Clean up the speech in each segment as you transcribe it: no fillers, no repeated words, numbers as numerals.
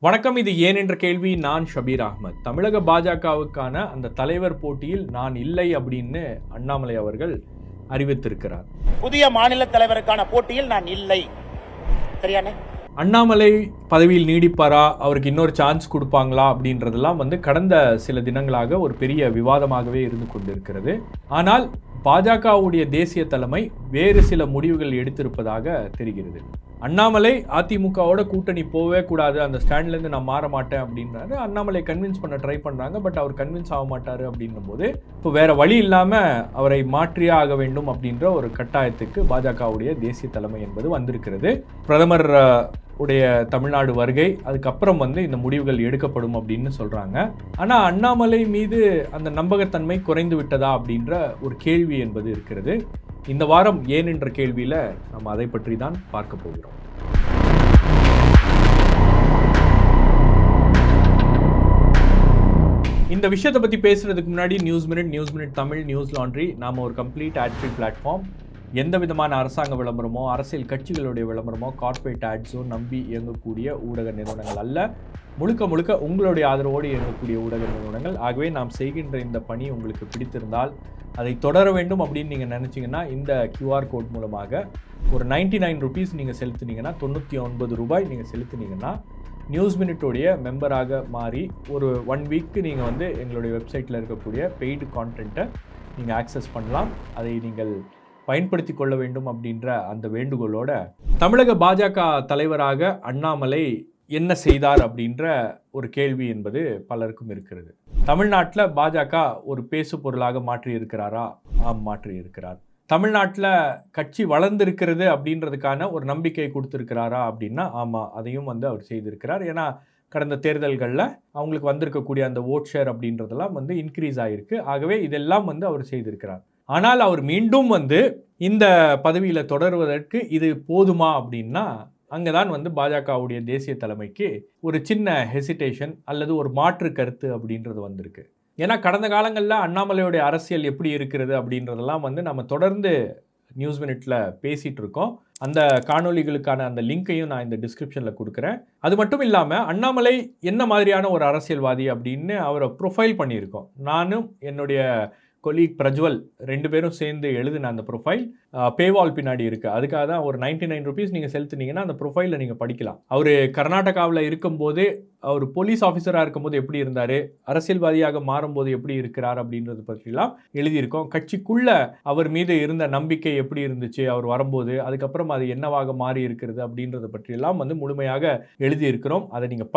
வணக்கம். இது ஏன் என்ற கேள்வி. நான் ஷபீர் அகமது. தமிழக பாஜகவுக்கான அந்த தலைவர் போட்டியில் நான் இல்லை அப்படின்னு அண்ணாமலை அவர்கள் அறிவித்திருக்கிறார். புதிய மாநில தலைவருக்கான போட்டியில் நான் இல்லை. சரியான அண்ணாமலை பதவியில் நீடிப்பாரா, அவருக்கு இன்னொரு சான்ஸ் கொடுப்பாங்களா அப்படின்றதெல்லாம் கடந்த சில தினங்களாக ஒரு பெரிய விவாதமாகவே இருந்து கொண்டிருக்கிறது. ஆனால் பாஜகவுடைய தேசிய தலைமை வேறு சில முடிவுகள் எடுத்திருப்பதாக தெரிகிறது. அண்ணாமலை அதிமுகவோட கூட்டணி போவே கூடாது, அந்த ஸ்டாண்ட்லேருந்து நான் மாற மாட்டேன் அப்படின்றாரு. அண்ணாமலை கன்வின்ஸ் பண்ண ட்ரை பண்ணுறாங்க, பட் அவர் கன்வின்ஸ் ஆக மாட்டார் அப்படின்னும் போது இப்போ வேற வழி இல்லாமல் அவரை மாற்றியே ஆக வேண்டும் அப்படின்ற ஒரு கட்டாயத்துக்கு பாஜகவுடைய தேசிய தலைமை என்பது வந்திருக்கிறது. பிரதமர் உடைய தமிழ்நாடு வருகை, அதுக்கப்புறம் இந்த முடிவுகள் எடுக்கப்படும் அப்படின்னு சொல்கிறாங்க. ஆனால் அண்ணாமலை மீது அந்த நம்பகத்தன்மை குறைந்து விட்டதா அப்படின்ற ஒரு கேள்வி என்பது இருக்கிறது. இந்த வாரம் ஏன் என்ற கேள்வியில் நம்ம அதை பற்றி தான் பார்க்க போகிறோம். இந்த விஷயத்தை பற்றி பேசுறதுக்கு முன்னாடி news minute Tamil, news laundry நாம் ஒரு கம்ப்ளீட் ஆட் ஃப்ரீ பிளாட்ஃபார்ம். எந்த விதமான அரசாங்க விளம்பரமோ, அரசியல் கட்சிகளுடைய விளம்பரமோ, கார்ப்பரேட் ஆட்ஸோ நம்பி இயங்கக்கூடிய ஊடக நிறுவனங்கள் அல்ல. முழுக்க உங்களுடைய ஆதரவோடு இயங்கக்கூடிய ஊடக நிறுவனங்கள். ஆகவே நாம் செய்கின்ற இந்த பணி உங்களுக்கு பிடித்திருந்தால் அதை தொடர வேண்டும் அப்படின்னு நீங்கள் நினச்சிங்கன்னா இந்த QR கோட் மூலமாக ஒரு 99 ருபீஸ் நீங்கள் செலுத்துனீங்கன்னா, 99 ரூபாய் நீங்கள் செலுத்துனீங்கன்னா நியூஸ் மினிட்டோடைய மெம்பராக மாறி ஒரு 1 வீக்கு நீங்கள் எங்களுடைய வெப்சைட்டில் இருக்கக்கூடிய பெய்டு கான்டென்ட்டை நீங்கள் ஆக்சஸ் பண்ணலாம். அதை நீங்கள் பயன்படுத்தி கொள்ள வேண்டும் அப்படின்ற அந்த வேண்டுகோளோட, தமிழக பாஜக தலைவராக அண்ணாமலை என்ன செய்தார் அப்படின்ற ஒரு கேள்வி என்பது பலருக்கும் இருக்கிறது. தமிழ்நாட்டில் பாஜக ஒரு பேசு பொருளாக மாற்றி இருக்கிறாரா? ஆம், மாற்றி இருக்கிறார். தமிழ்நாட்டில் கட்சி வளர்ந்திருக்கிறது அப்படின்றதுக்கான ஒரு நம்பிக்கை கொடுத்துருக்கிறாரா அப்படின்னா ஆமாம், அதையும் அவர் செய்திருக்கிறார். ஏன்னா கடந்த தேர்தல்களில் அவங்களுக்கு வந்திருக்கக்கூடிய அந்த ஓட் ஷேர் அப்படின்றதெல்லாம் இன்க்ரீஸ் ஆகிருக்கு. ஆகவே இதெல்லாம் அவர் செய்திருக்கிறார். ஆனால் அவர் மீண்டும் இந்த பதவியில் தொடருவதற்கு இது போதுமா அப்படின்னா அங்கே தான் பாஜகவுடைய தேசிய தலைமைக்கு ஒரு சின்ன ஹெசிடேஷன் அல்லது ஒரு மாற்று கருத்து அப்படின்றது வந்திருக்கு. ஏன்னா கடந்த காலங்களில் அண்ணாமலையோடைய அரசியல் எப்படி இருக்கிறது அப்படின்றதெல்லாம் நம்ம தொடர்ந்து நியூஸ் மினிட்ல பேசிகிட்டு இருக்கோம். அந்த காணொலிகளுக்கான அந்த லிங்கையும் நான் இந்த டிஸ்கிரிப்ஷனில் கொடுக்குறேன். அது மட்டும் இல்லாமல் அண்ணாமலை என்ன மாதிரியான ஒரு அரசியல்வாதி அப்படின்னு அவரை ப்ரொஃபைல் பண்ணியிருக்கோம். நானும் என்னுடைய கொலீக் பிரஜ்வல் 2 பேரும் சேர்ந்து எழுதின அந்த ப்ரொஃபைல் பேவால் பின்னாடி இருக்குது. அதுக்காக தான் ஒரு 99 ருபீஸ் நீங்கள் செலுத்துனீங்கன்னா அந்த ப்ரொஃபைலில் நீங்கள் படிக்கலாம். அவர் கர்நாடகாவில் இருக்கும்போது, அவர் போலீஸ் ஆஃபீஸராக இருக்கும்போது எப்படி இருந்தார், அரசியல்வாதியாக மாறும்போது எப்படி இருக்கிறார் அப்படின்றது பற்றிலாம் எழுதியிருக்கோம். கட்சிக்குள்ள அவர் மீது இருந்த நம்பிக்கை எப்படி இருந்துச்சு அவர் வரும்போது, அதுக்கப்புறம் அது என்னவாக மாறி இருக்கிறது அப்படின்றத பற்றியெல்லாம் முழுமையாக எழுதியிருக்கிறோம். அதை நீங்கள்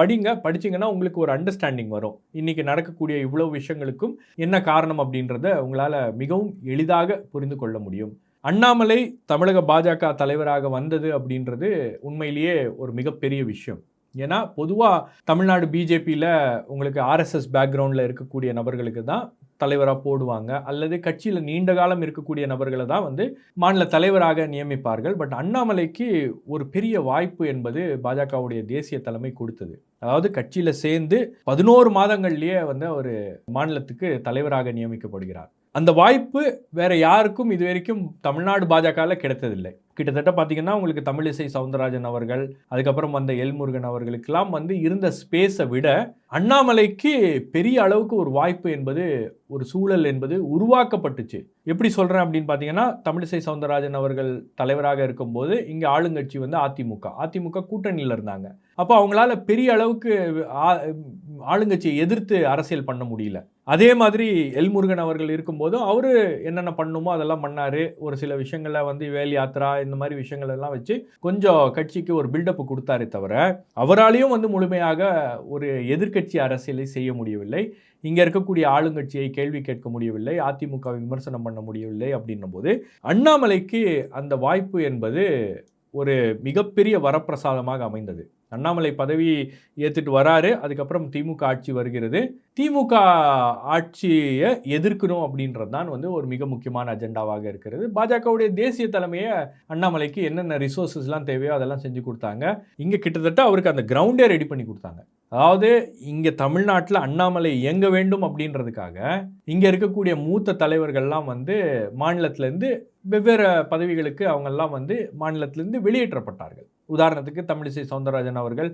படிச்சிங்கன்னா உங்களுக்கு ஒரு அண்டர்ஸ்டாண்டிங் வரும். இன்றைக்கி நடக்கக்கூடிய இவ்வளவு விஷயங்களுக்கும் என்ன காரணம் அப்படின்றத உங்களால் மிகவும் எளிதாக புரிந்து கொள்ள முடியும். அண்ணாமலை தமிழக பாஜக தலைவராக வந்தது அப்படின்றது உண்மையிலேயே ஒரு மிகப்பெரிய விஷயம். ஏன்னா பொதுவாக தமிழ்நாடு பிஜேபியில் உங்களுக்கு RSS பேக்ரவுண்டில் இருக்கக்கூடிய நபர்களுக்கு தான் தலைவராக போடுவாங்க, அல்லது கட்சியில் நீண்ட காலம் இருக்கக்கூடிய நபர்களை தான் மாநில தலைவராக நியமிப்பார்கள். பட் அண்ணாமலைக்கு ஒரு பெரிய வாய்ப்பு என்பது பாஜகவுடைய தேசிய தலைமை கொடுத்தது. அதாவது கட்சியில் சேர்ந்து 11 மாதங்கள்லேயே அவர் மாநிலத்துக்கு தலைவராக நியமிக்கப்படுகிறார். அந்த வாய்ப்பு வேற யாருக்கும் இதுவரைக்கும் தமிழ்நாடு பாஜகவில் கிடைத்ததில்லை. கிட்டத்தட்ட பார்த்தீங்கன்னா உங்களுக்கு தமிழிசை சவுந்தரராஜன் அவர்கள், அதுக்கப்புறம் எல் முருகன் அவர்களுக்கெல்லாம் இருந்த ஸ்பேஸை விட அண்ணாமலைக்கு பெரிய அளவுக்கு ஒரு வாய்ப்பு என்பது, ஒரு சூழல் என்பது உருவாக்கப்பட்டுச்சு. எப்படி சொல்கிறேன் அப்படின்னு பார்த்தீங்கன்னா, தமிழிசை சவுந்தரராஜன் அவர்கள் தலைவராக இருக்கும்போது இங்கே ஆளுங்கட்சி அதிமுக கூட்டணியில் இருந்தாங்க. அப்போ அவங்களால பெரிய அளவுக்கு ஆளுங்கட்சியை எதிர்த்து அரசியல் பண்ண முடியல. அதே மாதிரி எல் முருகன் அவர்கள் இருக்கும்போதும் அவர் என்னென்ன பண்ணணுமோ அதெல்லாம் பண்ணார். ஒரு சில விஷயங்களில் வேல் யாத்ரா இந்த மாதிரி விஷயங்கள் எல்லாம் வச்சு கொஞ்சம் கட்சிக்கு ஒரு பில்டப் கொடுத்தாரே தவிர, அவராலையும் முழுமையாக ஒரு எதிர்க்கட்சி அரசியலை செய்ய முடியவில்லை. இங்கே இருக்கக்கூடிய ஆளுங்கட்சியை கேள்வி கேட்க முடியவில்லை, அதிமுக விமர்சனம் பண்ண முடியவில்லை. அப்படின்னும் போது அண்ணாமலைக்கு அந்த வாய்ப்பு என்பது ஒரு மிகப்பெரிய வரப்பிரசாதமாக அமைந்தது. அண்ணாமலை பதவி ஏற்றுட்டு வராரு, அதுக்கப்புறம் திமுக ஆட்சி வருகிறது. திமுக ஆட்சியை எதிர்க்கணும் அப்படின்றது தான் ஒரு மிக முக்கியமான அஜெண்டாவாக இருக்கிறது. பாஜகவுடைய தேசிய தலைமையை அண்ணாமலைக்கு என்னென்ன ரிசோர்ஸஸ்லாம் தேவையோ அதெல்லாம் செஞ்சு கொடுத்தாங்க. இங்கே கிட்டத்தட்ட அவருக்கு அந்த கிரவுண்டே ரெடி பண்ணி கொடுத்தாங்க. அதாவது இங்கே தமிழ்நாட்டில் அண்ணாமலை இயங்க வேண்டும் அப்படின்றதுக்காக இங்கே இருக்கக்கூடிய மூத்த தலைவர்கள்லாம் மாநிலத்திலேருந்து வெவ்வேறு பதவிகளுக்கு அவங்கெல்லாம் மாநிலத்திலேருந்து வெளியேற்றப்பட்டார்கள். உதாரணத்துக்கு தமிழிசை சவுந்தரராஜன் அவர்கள்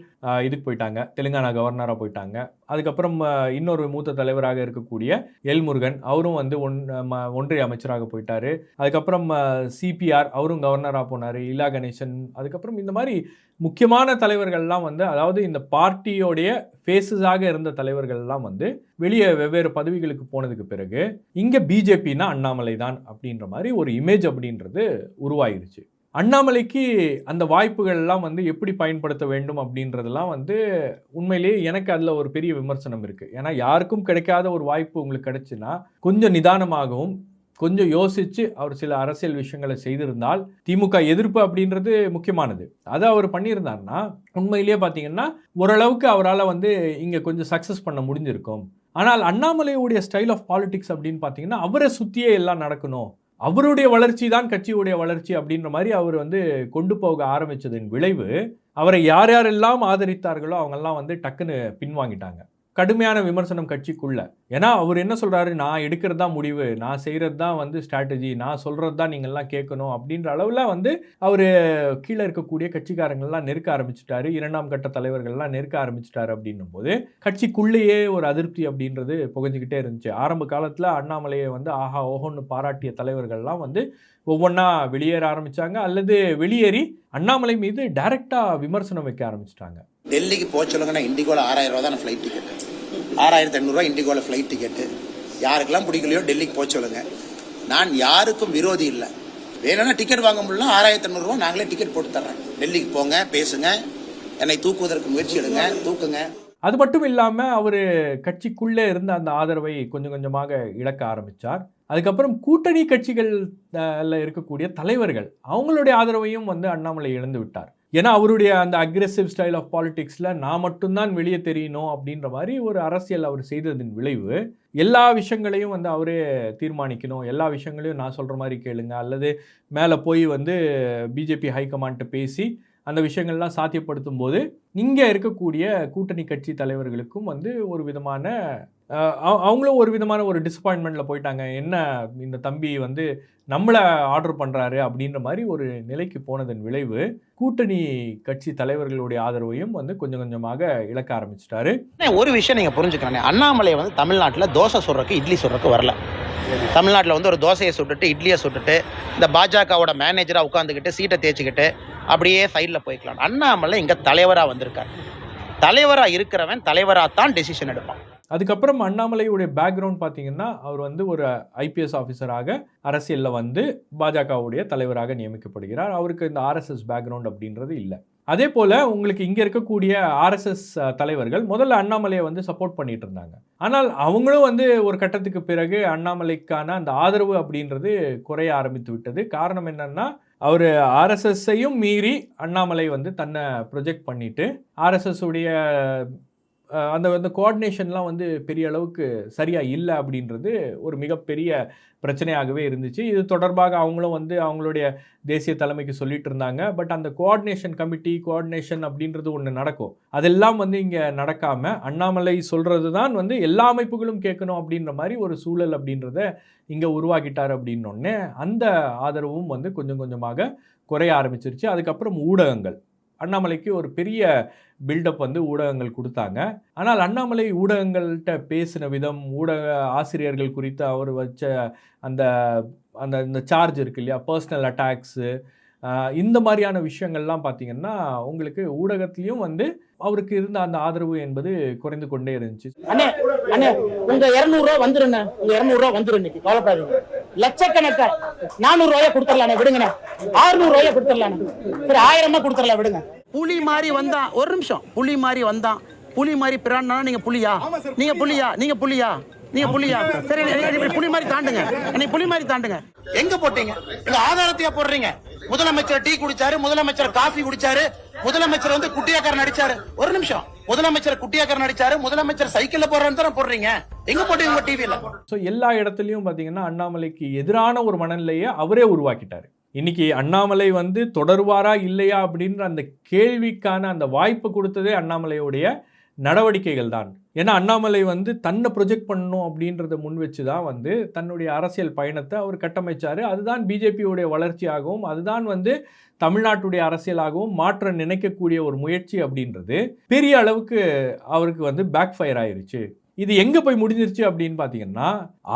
இதுக்கு போயிட்டாங்க, தெலுங்கானா கவர்னராக போயிட்டாங்க. அதுக்கப்புறம் இன்னொரு மூத்த தலைவராக இருக்கக்கூடிய எல் முருகன் அவரும் வந்து ஒன்றிய அமைச்சராக போயிட்டாரு. அதுக்கப்புறம் சிபிஆர் அவரும் கவர்னராக போனார், இலா கணேசன். அதுக்கப்புறம் இந்த மாதிரி முக்கியமான தலைவர்கள்லாம் வந்து, அதாவது இந்த பார்ட்டியோடைய ஃபேஸஸாக இருந்த தலைவர்கள்லாம் வந்து வெளியே வெவ்வேறு பதவிகளுக்கு போனதுக்கு பிறகு இங்கே பிஜேபின்னா அண்ணாமலை தான் அப்படின்ற மாதிரி ஒரு இமேஜ் அப்படின்றது உருவாயிருச்சு. அண்ணாமலைக்கு அந்த வாய்ப்புகள்லாம் வந்து எப்படி பயன்படுத்த வேண்டும் அப்படின்றதெல்லாம் வந்து உண்மையிலேயே எனக்கு அதில் ஒரு பெரிய விமர்சனம் இருக்குது. ஏன்னா யாருக்கும் கிடைக்காத ஒரு வாய்ப்பு உங்களுக்கு கிடைச்சுன்னா கொஞ்சம் நிதானமாகவும் கொஞ்சம் யோசித்து அவர் சில அரசியல் விஷயங்களை செய்திருந்தால், திமுக எதிர்ப்பு அப்படின்றது முக்கியமானது, அதை அவர் பண்ணியிருந்தார்னா உண்மையிலேயே பார்த்தீங்கன்னா ஓரளவுக்கு அவரால் வந்து இங்கே கொஞ்சம் சக்ஸஸ் பண்ண முடிஞ்சிருக்கும். ஆனால் அண்ணாமலையுடைய ஸ்டைல் ஆஃப் பாலிடிக்ஸ் அப்படின்னு பார்த்தீங்கன்னா அவரை சுற்றியே எல்லாம் நடக்கணும், அவருடைய வளர்ச்சி தான் கட்சியுடைய வளர்ச்சி அப்படின்ற மாதிரி அவர் வந்து கொண்டு போக ஆரம்பித்ததின் விளைவு, அவரை யார் யாரெல்லாம் ஆதரித்தார்களோ அவங்கெல்லாம் வந்து டக்குன்னு பின்வாங்கிட்டாங்க. கடுமையான விமர்சனம் கட்சிக்குள்ள. ஏன்னா அவர் என்ன சொல்றாரு, நான் எடுக்கிறது தான் முடிவு, நான் செய்கிறது தான் வந்து ஸ்ட்ராட்டஜி, நான் சொல்கிறது தான் நீங்கள்லாம் கேட்கணும் அப்படின்ற அளவில் வந்து அவர் கீழே இருக்கக்கூடிய கட்சிக்காரங்கள்லாம் நெருக்க ஆரம்பிச்சிட்டாரு, இரண்டாம் கட்ட தலைவர்கள்லாம் நெருக்க ஆரம்பிச்சிட்டாரு. அப்படின்னும் போது கட்சிக்குள்ளேயே ஒரு அதிருப்தி அப்படின்றது புகஞ்சிக்கிட்டே இருந்துச்சு. ஆரம்ப காலத்தில் அண்ணாமலையை வந்து ஆஹா ஓஹோன்னு பாராட்டிய தலைவர்கள்லாம் வந்து ஒவ்வொன்றா வெளியேற ஆரம்பித்தாங்க, அல்லது வெளியேறி அண்ணாமலை மீது டைரெக்டாக விமர்சனம் வைக்க ஆரம்பிச்சிட்டாங்க. டெல்லிக்கு போக சொல்லுங்கன்னா இண்டிகோவில் 6000 ரூபா தான் ஃப்ளைட் டிக்கெட்டு, 6800 இண்டிகோவில் ஃப்ளைட் டிக்கெட்டு. யாருக்கெல்லாம் பிடிக்கலையோ டெல்லிக்கு போக சொல்லுங்க. நான் யாருக்கும் விரோதி இல்லை. வேணும்னா டிக்கெட் வாங்க முடியல, 6800 நாங்களே டிக்கெட் போட்டு தர்றேன். டெல்லிக்கு போங்க, பேசுங்க, என்னை தூக்குவதற்கு முயற்சி எடுங்க, தூக்குங்க. அது மட்டும் இல்லாமல் அவர் கட்சிக்குள்ளே இருந்த அந்த ஆதரவை கொஞ்சம் கொஞ்சமாக இழக்க ஆரம்பித்தார். அதுக்கப்புறம் கூட்டணி கட்சிகளில் இருக்கக்கூடிய தலைவர்கள் அவங்களுடைய ஆதரவையும் வந்து அண்ணாமலை இழந்து விட்டார். ஏன்னா அவருடைய அந்த அக்ரெசிவ் ஸ்டைல் ஆஃப் பாலிடிக்ஸில் நான் மட்டும்தான் வெளியே தெரியணும் அப்படின்ற மாதிரி ஒரு அரசியல் அவர் செய்ததின் விளைவு, எல்லா விஷயங்களையும் வந்து அவரே தீர்மானிக்கணும், எல்லா விஷயங்களையும் நான் சொல்கிற மாதிரி கேளுங்க, அல்லது மேலே போய் வந்து பிஜேபி ஹைகமாண்ட்டை பேசி அந்த விஷயங்கள்லாம் சாத்தியப்படுத்தும் போது இங்கே இருக்கக்கூடிய கூட்டணி கட்சி தலைவர்களுக்கும் வந்து ஒரு விதமான அவங்களும் ஒரு விதமான ஒரு டிசப்பாயின்மெண்ட்டில் போயிட்டாங்க. என்ன இந்த தம்பி வந்து நம்மளை ஆர்டர் பண்ணுறாரு அப்படின்ற மாதிரி ஒரு நிலைக்கு போனதன் விளைவு கூட்டணி கட்சி தலைவர்களுடைய ஆதரவையும் வந்து கொஞ்சம் கொஞ்சமாக இழக்க ஆரம்பிச்சிட்டாரு. ஒரு விஷயம் நீங்கள் புரிஞ்சுக்கணும், அண்ணாமலை வந்து தமிழ்நாட்டில் தோசை சுடுறதுக்கு இட்லி சுடுறதுக்கு வரல. தமிழ்நாட்டில் வந்து ஒரு தோசையை சுட்டுட்டு இட்லியை சுட்டுட்டு இந்த பாஜகவோட மேனேஜராக உட்காந்துக்கிட்டு சீட்டை தேய்ச்சிக்கிட்டு அப்படியே சைடில் போய்க்கலாம். அண்ணாமலை இங்கே தலைவராக வந்திருக்கார். தலைவராக இருக்கிறவன் தலைவராக தான் டெசிஷன் எடுப்பான். அதுக்கப்புறம் அண்ணாமலையுடைய பேக்ரவுண்ட் பார்த்தீங்கன்னா அவர் வந்து ஒரு ஐபிஎஸ் ஆஃபீஸராக அரசியலில் வந்து பாஜகவுடைய தலைவராக நியமிக்கப்படுகிறார். அவருக்கு இந்த ஆர்எஸ்எஸ் பேக்ரவுண்ட் அப்படின்றது இல்லை. அதே போல் உங்களுக்கு இங்கே இருக்கக்கூடிய ஆர்எஸ்எஸ் தலைவர்கள் முதல்ல அண்ணாமலையை வந்து சப்போர்ட் பண்ணிட்டு இருந்தாங்க. ஆனால் அவங்களும் வந்து ஒரு கட்டத்துக்கு பிறகு அண்ணாமலைக்கான அந்த ஆதரவு அப்படின்றது குறைய ஆரம்பித்து விட்டது. காரணம் என்னன்னா, அவர் ஆர்எஸ்எஸ்ஸையும் மீறி அண்ணாமலை வந்து தன்னை ப்ரொஜெக்ட் பண்ணிட்டு ஆர்எஸ்எஸ் உடைய அந்த கோஆர்டினேஷன்லாம் வந்து பெரிய அளவுக்கு சரியாக இல்லை அப்படின்றது ஒரு மிகப்பெரிய பிரச்சனையாகவே இருந்துச்சு. இது தொடர்பாக அவங்களும் வந்து அவங்களுடைய தேசிய தலைமைக்கு சொல்லிட்டு இருந்தாங்க. பட் அந்த கோஆர்டினேஷன் அப்படின்றது ஒன்று நடக்கும், அதெல்லாம் வந்து இங்கே நடக்காமல் அண்ணாமலை சொல்கிறது தான் வந்து எல்லா அமைப்புகளும் கேட்கணும் அப்படின்ற மாதிரி ஒரு சூழல் அப்படின்றத இங்கே உருவாக்கிட்டார். அப்படின்னோடனே அந்த ஆதரவும் வந்து கொஞ்சம் கொஞ்சமாக குறைய ஆரம்பிச்சிருச்சு. அதுக்கப்புறம் ஊடகங்கள் அண்ணாமலைக்கு ஒரு பெரிய பில்டப் வந்து ஊடகங்கள் கொடுத்தாங்க. ஆனால் அண்ணாமலை ஊடகங்கள்கிட்ட பேசின விதம், ஊடக ஆசிரியர்கள் குறித்து அவர் வச்ச அந்த அந்த இந்த சார்ஜ் இருக்கு இல்லையா, பர்சனல் அட்டாக்ஸு, இந்த மாதிரியான விஷயங்கள்லாம் பார்த்தீங்கன்னா உங்களுக்கு ஊடகத்துலேயும் வந்து அவருக்கு இருந்த அந்த ஆதரவு என்பது குறைந்து கொண்டே இருந்துச்சு. அண்ணே உங்க 200 ரூபா வந்துருங்க, உங்க 200 ரூபா வந்துரும், இன்னைக்கு கவலைப்படாதீங்க. லட்சக்கணக்க 400 ரூபாய கொடுத்துடலாம் விடுங்க, 600 ரூபாய கொடுத்துடலாம், சரி 1000 கொடுத்துடலாம் விடுங்க. புலி மாதிரி வந்தான், ஒரு நிமிஷம், புலி மாதிரி வந்தான், புலி மாதிரி பிரான்னா நீங்க புலியா, நீங்க புலியா, நீங்க புலியா, நீங்க புலியா, சரி புலி மாதிரி தாண்டுங்க, நீங்க புலி மாதிரி தாண்டுங்க. எங்க போட்டீங்க? இந்த ஆதாரத்தையா போடுறீங்க? முதலமைச்சர் டீ குடிச்சாரு, முதலமைச்சர் காஃபி குடிச்சாரு, முதலமைச்சர் வந்து குட்டியாக்காரன் அடிச்சாரு, ஒரு நிமிஷம், முதலமைச்சர் குட்டியாக்காரன் அடிச்சாரு, முதலமைச்சர் சைக்கிள்ல போறான்னு தான் போடுறீங்க. எங்க போட்டீங்க உங்க டிவில? ஸோ எல்லா இடத்துலையும் பார்த்தீங்கன்னா அண்ணாமலைக்கு எதிரான ஒரு மனநிலையை அவரே உருவாக்கிட்டாரு. இன்னைக்கு அண்ணாமலை வந்து தொடருவாரா இல்லையா அப்படின்ற அந்த கேள்விக்கான அந்த வாய்ப்பு கொடுத்ததே அண்ணாமலையுடைய நடவடிக்கைகள் தான். ஏன்னா அண்ணாமலை வந்து தன்னை ப்ரொஜெக்ட் பண்ணணும் அப்படின்றத முன் வச்சு தான் வந்து தன்னுடைய அரசியல் பயணத்தை அவர் கட்டமைச்சார். அதுதான் பிஜேபியுடைய வளர்ச்சியாகவும் அதுதான் வந்து தமிழ்நாட்டுடைய அரசியலாகவும் மாற்ற நினைக்கக்கூடிய ஒரு முயற்சி அப்படின்றது பெரிய அளவுக்கு அவருக்கு வந்து பேக் ஃபயர் ஆயிருச்சு. இது எங்கே போய் முடிஞ்சிருச்சு அப்படின்னு பார்த்தீங்கன்னா,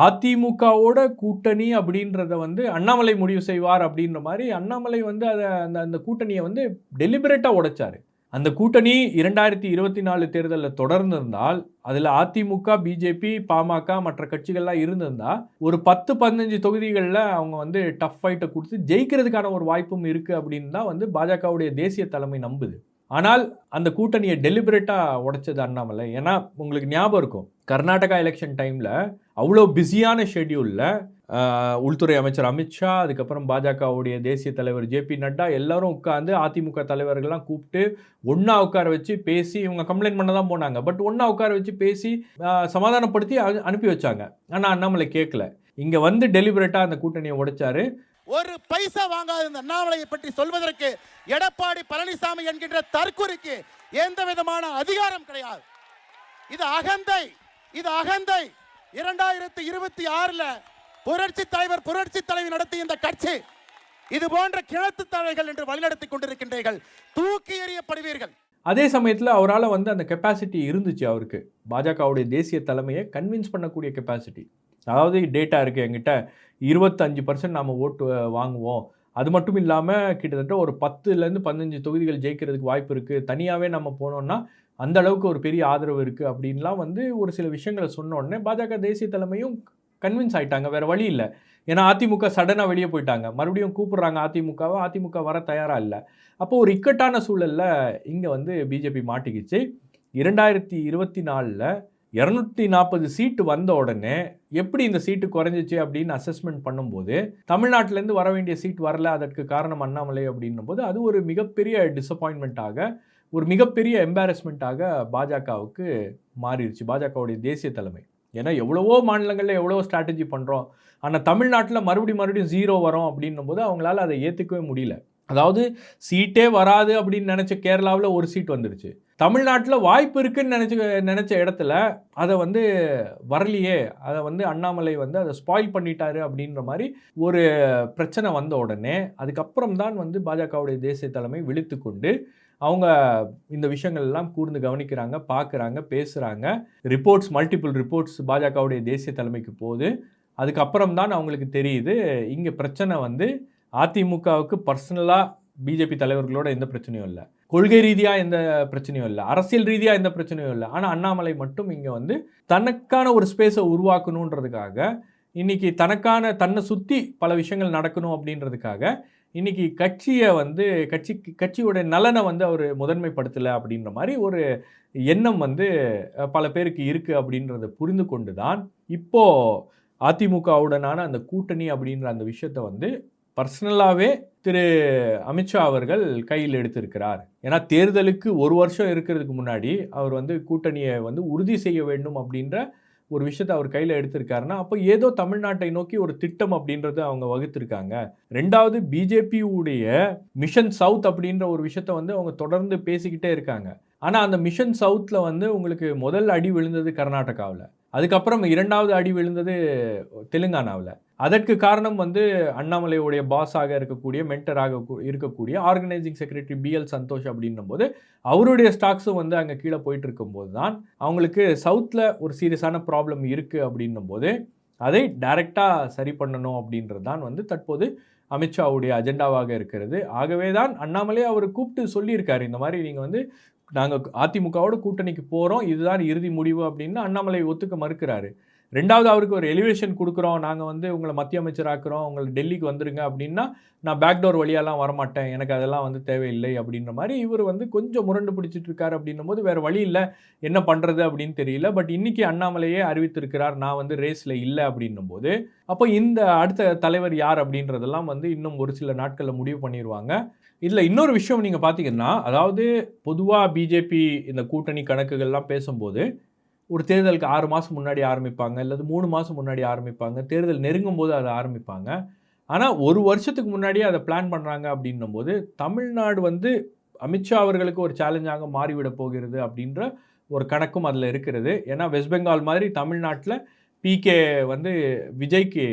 அதிமுகவோட கூட்டணி அப்படின்றத வந்து அண்ணாமலை முடிவு செய்வார் அப்படின்ற மாதிரி அண்ணாமலை வந்து அதை அந்த கூட்டணியை வந்து டெலிபரேட்டாக உடைச்சார். அந்த கூட்டணி 2024 தேர்தலில் தொடர்ந்து இருந்தால் அதில் அதிமுக, பிஜேபி, பாமக மற்ற கட்சிகள்லாம் இருந்திருந்தா ஒரு 10-15 தொகுதிகளில் அவங்க வந்து டஃப் ஃபைட்டை கொடுத்து ஜெயிக்கிறதுக்கான ஒரு வாய்ப்பும் இருக்குது அப்படின்னு தான் வந்து பாஜகவுடைய தேசிய தலைமை நம்புது. ஆனால் அந்த கூட்டணியை டெலிபரேட்டாக உடைச்சது அண்ணாமலை. ஏன்னா உங்களுக்கு ஞாபகம் இருக்கும், கர்நாடகா எலெக்ஷன் டைமில் அவ்வளோ பிஸியான ஷெட்யூலில் உள்துறை அமைச்சர் அமித்ஷா, அதுக்கப்புறம் பாஜகவுடைய தேசிய தலைவர் ஜேபி நட்டா எல்லாரும் உட்காந்து அதிமுக தலைவர்கள்லாம் கூப்பிட்டு ஒன்றா உட்கார வச்சு பேசி, இவங்க கம்ப்ளைண்ட் பண்ண தான் போனாங்க, பட் ஒன்றா உட்கார வச்சு பேசி சமாதானப்படுத்தி அனுப்பி வச்சாங்க. ஆனால் அண்ணாமலை கேட்கல. இங்கே வந்து டெலிபரேட்டாக அந்த கூட்டணியை உடைச்சாரு. ஒரு பைசா வாங்காத இந்த அண்ணாமலையை பற்றி சொல்வதற்கு எடப்பாடி பழனிசாமி என்கின்ற தற்குறிக்கு எந்த விதமான அதிகாரம் கிடையாது. இது அகந்தை, இது அகந்தை. 2026 புரட்சி தலைவி நடத்திய இந்த கட்சி இது போன்ற கிழத்து தலைகள் என்று வழிநடத்தி கொண்டிருக்கின்றீர்கள். தூக்கி எறியப்படுவீர்கள். அதே சமயத்தில் அவரால் வந்து அந்த கெப்பாசிட்டி இருந்துச்சு அவருக்கு, பாஜகவுடைய தேசிய தலைமையை கன்வின்ஸ் பண்ணக்கூடிய கெப்பாசிட்டி. அதாவது டேட்டா இருக்குது என்கிட்ட, 25% நாம் ஓட்டு வாங்குவோம், அது மட்டும் இல்லாமல் கிட்டத்தட்ட ஒரு 10-15 தொகுதிகள் ஜெயிக்கிறதுக்கு வாய்ப்பு இருக்குது, தனியாகவே நம்ம போனோம்னா அந்த அளவுக்கு ஒரு பெரிய ஆதரவு இருக்குது அப்படின்லாம் வந்து ஒரு சில விஷயங்களை சொன்ன உடனே பாஜக தேசிய தலைமையும் கன்வின்ஸ் ஆகிட்டாங்க. வேறு வழி இல்லை. ஏன்னா அதிமுக சடனாக வெளியே போயிட்டாங்க, மறுபடியும் கூப்பிட்றாங்க அதிமுகவை, அதிமுக வர தயாராக இல்லை. அப்போ ஒரு இக்கட்டான சூழலில் இங்கே வந்து பிஜேபி மாட்டிக்கிச்சு. 2024 240 சீட்டு வந்த உடனே எப்படி இந்த சீட்டு குறைஞ்சிச்சு அப்படின்னு அசஸ்மெண்ட் பண்ணும்போது தமிழ்நாட்டிலேருந்து வர வேண்டிய சீட் வரல, அதற்கு காரணம் அண்ணாமலை அப்படின்னும் போது அது ஒரு மிகப்பெரிய டிசப்பாயின்மெண்ட்டாக, ஒரு மிகப்பெரிய எம்பாரஸ்மெண்ட்டாக பாஜகவுக்கு மாறிடுச்சு, பாஜகவுடைய தேசிய தலைமை. ஏன்னா எவ்வளவோ மாநிலங்களில் எவ்வளவோ ஸ்ட்ராட்டஜி பண்ணுறோம், ஆனால் தமிழ்நாட்டில் மறுபடியும் 0 வரும் அப்படின்னும் போது அவங்களால அதை ஏற்றுக்கவே முடியல. அதாவது சீட்டே வராது அப்படின்னு நினச்ச கேரளாவில் ஒரு சீட் வந்துடுச்சு, தமிழ்நாட்டில் வாய்ப்பு இருக்குன்னு நினச்ச இடத்துல அதை வந்து வரலையே, அதை வந்து அண்ணாமலை வந்து அதை ஸ்பாயில் பண்ணிட்டாரு அப்படின்ற மாதிரி ஒரு பிரச்சனை வந்த உடனே அதுக்கப்புறம் தான் வந்து பாஜகவுடைய தேசிய தலைமை விழித்து கொண்டு அவங்க இந்த விஷயங்கள் எல்லாம் கூர்ந்து கவனிக்கிறாங்க, பார்க்குறாங்க, பேசுகிறாங்க. மல்டிபிள் ரிப்போர்ட்ஸ் பாஜகவுடைய தேசிய தலைமைக்கு போகுது. அதுக்கப்புறம் தான் அவங்களுக்கு தெரியுது இங்கே பிரச்சனை வந்து அதிமுகவுக்கு பர்சனலாக பிஜேபி தலைவர்களோட எந்த பிரச்சனையும் இல்லை, கொள்கை ரீதியாக எந்த பிரச்சனையும் இல்லை, அரசியல் ரீதியாக எந்த பிரச்சனையும் இல்லை. ஆனால் அண்ணாமலை மட்டும் இங்கே வந்து தனக்கான ஒரு ஸ்பேஸை உருவாக்கணுன்றதுக்காக, இன்னைக்கு தன்னை சுற்றி பல விஷயங்கள் நடக்கணும் அப்படின்றதுக்காக இன்னைக்கு கட்சியை வந்து கட்சியோட நலனை வந்து அவர் முதன்மைப்படுத்தலை அப்படின்ற மாதிரி ஒரு எண்ணம் வந்து பல பேருக்கு இருக்குது அப்படின்றத புரிந்து கொண்டு தான் இப்போது அதிமுகவுடனான அந்த கூட்டணி அப்படின்ற அந்த விஷயத்தை வந்து பர்சனலாகவே திரு அமித்ஷா அவர்கள் கையில் எடுத்திருக்கிறார். ஏன்னா தேர்தலுக்கு ஒரு வருஷம் இருக்கிறதுக்கு முன்னாடி அவர் வந்து கூட்டணியை வந்து உறுதி செய்ய வேண்டும் அப்படின்ற ஒரு விஷயத்தை அவர் கையில் எடுத்திருக்காருன்னா அப்போ ஏதோ தமிழ்நாட்டை நோக்கி ஒரு திட்டம் அப்படின்றத அவங்க வகுத்திருக்காங்க. ரெண்டாவது, பிஜேபியுடைய மிஷன் சவுத் அப்படின்ற ஒரு விஷயத்த வந்து அவங்க தொடர்ந்து பேசிக்கிட்டே இருக்காங்க. ஆனால் அந்த மிஷன் சவுத்தில் வந்து உங்களுக்கு முதல் அடி விழுந்தது கர்நாடகாவில், அதுக்கப்புறம் 2வது அடி விழுந்தது தெலுங்கானாவில். அதற்கு காரணம் வந்து அண்ணாமலையுடைய பாஸாக இருக்கக்கூடிய, மென்டராக இருக்கக்கூடிய ஆர்கனைசிங் செக்ரட்டரி BL சந்தோஷ் அப்படின்னும் போது அவருடைய ஸ்டாக்ஸும் வந்து அங்கே கீழே போயிட்டு இருக்கும்போது தான் அவங்களுக்கு சவுத்தில் ஒரு சீரியஸான ப்ராப்ளம் இருக்குது அப்படின்னும் போது அதை டைரெக்டாக சரி பண்ணணும் அப்படின்றது தான் வந்து தற்போது அமித்ஷாவுடைய அஜெண்டாவாக இருக்கிறது. ஆகவே தான் அண்ணாமலை அவர் கூப்பிட்டு சொல்லியிருக்காரு, இந்த மாதிரி நீங்கள் வந்து நாங்கள் அதிமுகவோட கூட்டணிக்கு போகிறோம், இதுதான் இறுதி முடிவு அப்படின்னு அண்ணாமலை ஒத்துக்க மறுக்கிறாரு. ரெண்டாவது, அவருக்கு ஒரு எலிவேஷன் கொடுக்குறோம், நாங்கள் வந்து உங்களை மத்திய அமைச்சராக்குறோம், உங்களை டெல்லிக்கு வந்துருங்க அப்படின்னா நான் பேக்டோர் வழியெல்லாம் வரமாட்டேன், எனக்கு அதெல்லாம் வந்து தேவையில்லை அப்படின்ற மாதிரி இவர் வந்து கொஞ்சம் முரண்டு பிடிச்சிட்டு இருக்காரு. அப்படின்னும் போது வேறு வழி இல்லை, என்ன பண்ணுறது அப்படின்னு தெரியல. பட் இன்றைக்கி அண்ணாமலையே அறிவித்திருக்கிறார் நான் வந்து ரேஸில் இல்லை அப்படின்னும் போது அப்போ இந்த அடுத்த தலைவர் யார் அப்படின்றதெல்லாம் வந்து இன்னும் ஒரு சில நாட்களில் முடிவு பண்ணிடுவாங்க. இதில் இன்னொரு விஷயம் நீங்கள் பார்த்தீங்கன்னா, அதாவது பொதுவாக பிஜேபி இந்த கூட்டணி கணக்குகள்லாம் பேசும்போது ஒரு தேர்தலுக்கு 6 மாதம் முன்னாடி ஆரம்பிப்பாங்க, அல்லது 3 மாதம் முன்னாடி ஆரம்பிப்பாங்க, தேர்தல் நெருங்கும் போது அதை ஆரம்பிப்பாங்க. ஆனால் ஒரு வருஷத்துக்கு முன்னாடியே அதை பிளான் பண்ணுறாங்க அப்படின்னும் போது தமிழ்நாடு வந்து அமித்ஷா அவர்களுக்கு ஒரு சேலஞ்சாக மாறிவிட போகிறது அப்படின்ற ஒரு கணக்கும் அதில் இருக்கிறது. ஏன்னா வெஸ்ட் பெங்கால் மாதிரி தமிழ்நாட்டில் பிகே வந்து விஜய்க்கு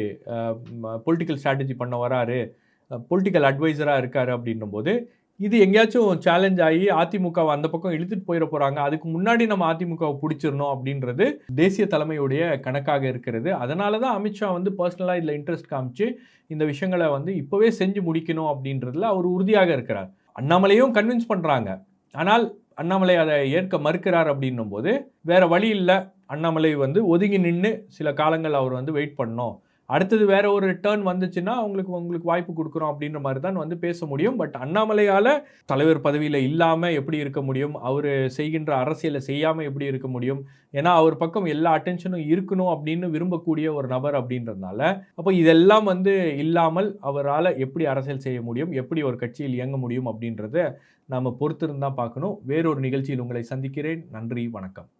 பொலிட்டிக்கல் ஸ்ட்ராட்டஜி பண்ண வராரு, பொலிட்டிக்கல் அட்வைசராக இருக்காரு அப்படின்னும் போது இது எங்கேயாச்சும் சேலஞ்ச் ஆகி அதிமுகவை அந்த பக்கம் இழுத்துட்டு போயிட போகிறாங்க, அதுக்கு முன்னாடி நம்ம அதிமுகவை பிடிச்சிடணும் அப்படின்றது தேசிய தலைமையுடைய கணக்காக இருக்கிறது. அதனால தான் அமித்ஷா வந்து பர்சனலாக இதில் இன்ட்ரெஸ்ட் காமிச்சு இந்த விஷயங்களை வந்து இப்போவே செஞ்சு முடிக்கணும் அப்படின்றதுல அவர் உறுதியாக இருக்கிறார். அண்ணாமலையும் கன்வின்ஸ் பண்ணுறாங்க, ஆனால் அண்ணாமலை அதை ஏற்க மறுக்கிறார் அப்படின்னும் போது வேற வழி இல்லை. அண்ணாமலை வந்து ஒதுங்கி நின்று சில காலங்கள் அவர் வந்து வெயிட் பண்ணணும், அடுத்தது வேற ஒரு டேர்ன் வந்துச்சுன்னா உங்களுக்கு வாய்ப்பு கொடுக்குறோம் அப்படின்ற மாதிரி தான் வந்து பேச முடியும். பட் அண்ணாமலையால் தலைவர் பதவியில் இல்லாமல் எப்படி இருக்க முடியும், அவர் செய்கின்ற அரசியலை செய்யாமல் எப்படி இருக்க முடியும்? ஏன்னா அவர் பக்கம் எல்லா அட்டென்ஷனும் இருக்கணும் அப்படின்னு விரும்பக்கூடிய ஒரு நபர் அப்படின்றதுனால, அப்போ இதெல்லாம் வந்து இல்லாமல் அவரால் எப்படி அரசியல் செய்ய முடியும், எப்படி ஒரு கட்சியில் இயங்க முடியும் அப்படின்றத நாம் பொறுத்திருந்தான் பார்க்கணும். வேறொரு நிகழ்ச்சியில் உங்களை சந்திக்கிறேன். நன்றி, வணக்கம்.